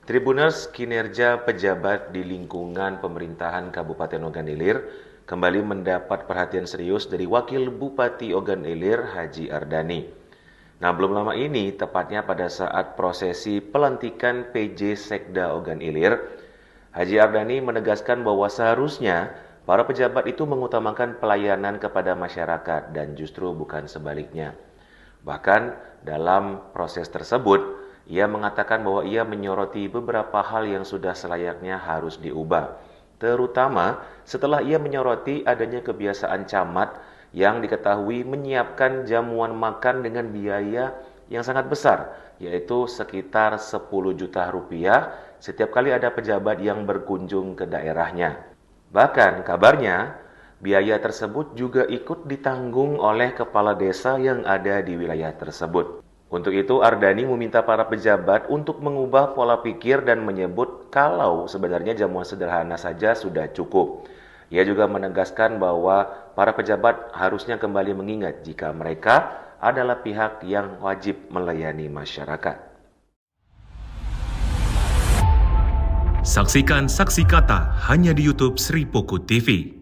Tribuners kinerja pejabat di lingkungan pemerintahan Kabupaten Ogan Ilir kembali mendapat perhatian serius dari Wakil Bupati Ogan Ilir, Haji Ardani. Nah, belum lama ini, tepatnya pada saat prosesi pelantikan PJ Sekda Ogan Ilir, Haji Ardani menegaskan bahwa seharusnya para pejabat itu mengutamakan pelayanan kepada masyarakat dan justru bukan sebaliknya. Bahkan dalam proses tersebut, ia mengatakan bahwa ia menyoroti beberapa hal yang sudah selayaknya harus diubah. Terutama setelah ia menyoroti adanya kebiasaan camat yang diketahui menyiapkan jamuan makan dengan biaya yang sangat besar, yaitu sekitar 10 juta rupiah setiap kali ada pejabat yang berkunjung ke daerahnya. Bahkan kabarnya, biaya tersebut juga ikut ditanggung oleh kepala desa yang ada di wilayah tersebut. Untuk itu, Ardani meminta para pejabat untuk mengubah pola pikir dan menyebut kalau sebenarnya jamuan sederhana saja sudah cukup. Ia juga menegaskan bahwa para pejabat harusnya kembali mengingat jika mereka adalah pihak yang wajib melayani masyarakat. Saksikan Saksi Kata hanya di YouTube Sri Poku TV.